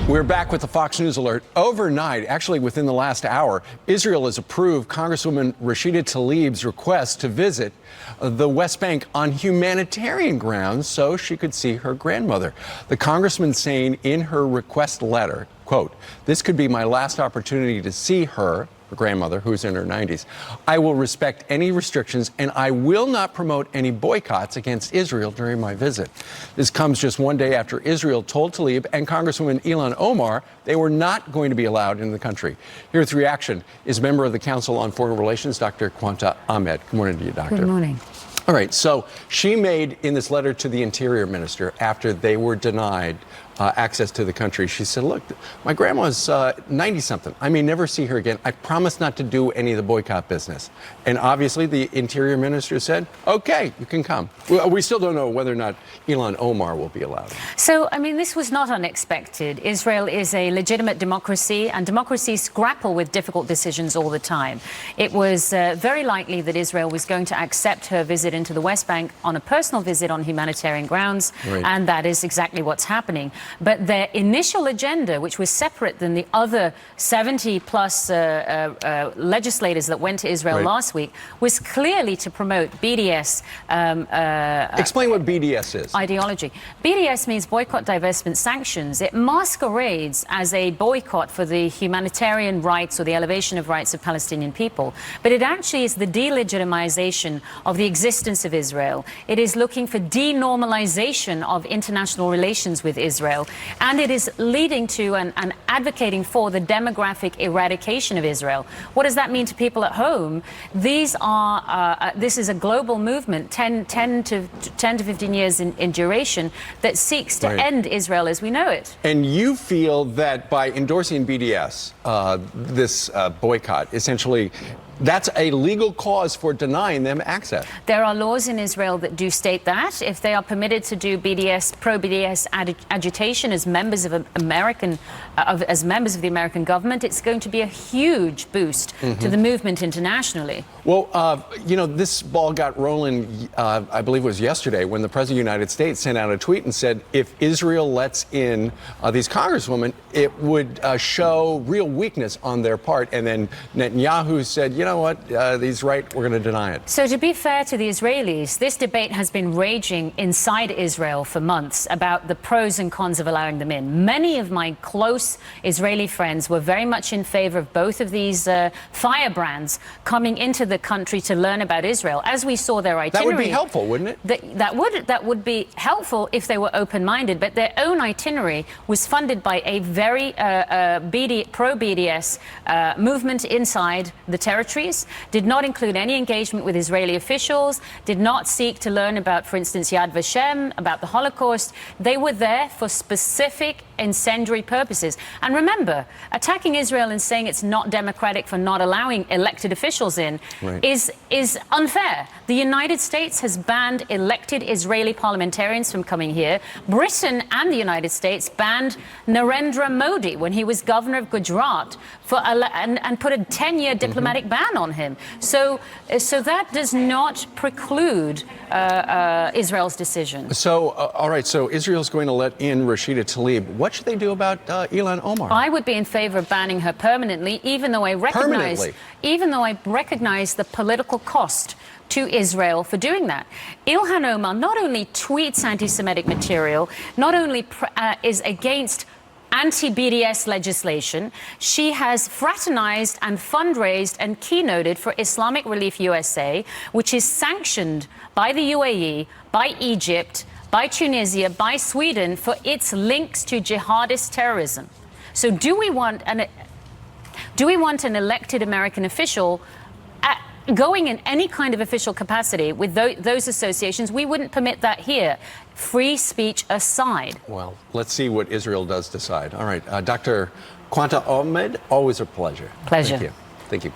We're back with the Fox News alert. Overnight, actually within the last hour, Israel has approved Congresswoman Rashida Tlaib's request to visit the West Bank on humanitarian grounds so she could see her grandmother. The congressman saying in her request letter, quote, "This could be my last opportunity to see her grandmother, who's in her 90s. I will respect any restrictions and I will not promote any boycotts against Israel during my visit." This comes just one day after Israel told Tlaib and Congresswoman Omar they were not going to be allowed in the country. Here's reaction is member of the Council on Foreign Relations, Dr. Quanta Ahmed. Good morning to you, Doctor. Good morning. All right, so she made in this letter to the Interior Minister after they were denied access to the country, she said, look, my grandma's 90-something. I may never see her again. I promise not to do any of the boycott business. And obviously the Interior Minister said, okay, you can come. We still don't know whether or not Omar will be allowed. So, I mean, this was not unexpected. Israel is a legitimate democracy, and democracies grapple with difficult decisions all the time. It was very likely that Israel was going to accept her visit into the West Bank on a personal visit on humanitarian grounds, right. And that is exactly what's happening. But their initial agenda, which was separate than the other 70-plus legislators that went to Israel right. last week, was clearly to promote BDS. Explain what BDS is. Ideology. BDS means boycott, divestment, sanctions. It masquerades as a boycott for the humanitarian rights or the elevation of rights of Palestinian people. But it actually is the delegitimization of the existence of Israel. It is looking for denormalization of international relations with Israel. And it is leading to and advocating for the demographic eradication of Israel. What does that mean to people at home? These are this is a global movement, 10 to 15 years in duration, that seeks to right. end Israel as we know it. And you feel that by endorsing BDS, this boycott, essentially, that's a legal cause for denying them access. There are laws in Israel that do state that. If they are permitted to do BDS, pro-BDS agitation as members of as members of the American government, it's going to be a huge boost to the movement internationally. Well, you know, this ball got rolling, I believe it was yesterday, when the President of the United States sent out a tweet and said, if Israel lets in these congresswomen, it would show real weakness on their part. And then Netanyahu said, you know what, he's right, we're going to deny it. So to be fair to the Israelis, this debate has been raging inside Israel for months about the pros and cons of allowing them in. Many of my close Israeli friends were very much in favor of both of these firebrands coming into the country to learn about Israel. As we saw their itinerary... That would be helpful, wouldn't it? That would be helpful if they were open-minded, but their own itinerary was funded by a very pro-BDS movement inside the territories, did not include any engagement with Israeli officials, did not seek to learn about, for instance, Yad Vashem, about the Holocaust. They were there for specific incendiary purposes. And remember, attacking Israel and saying it's not democratic for not allowing elected officials in right. is unfair. The United States has banned elected Israeli parliamentarians from coming here. Britain and the United States banned Narendra Modi when he was governor of Gujarat and put a 10-year diplomatic ban on him. So that does not preclude Israel's decision. So, all right, so Israel's going to let in Rashida Tlaib. What should they do about Omar? I would be in favor of banning her permanently, even though I recognize the political cost to Israel for doing that. Ilhan Omar not only tweets anti-Semitic material, not only is against anti-BDS legislation, she has fraternized and fundraised and keynoted for Islamic Relief USA, which is sanctioned by the UAE, by Egypt, by Tunisia, by Sweden for its links to jihadist terrorism. So do we want an elected American official going in any kind of official capacity with those associations? We wouldn't permit that here. Free speech aside. Well, let's see what Israel does decide. All right, Dr. Quanta Ahmed, always a pleasure. Pleasure. Thank you. Thank you.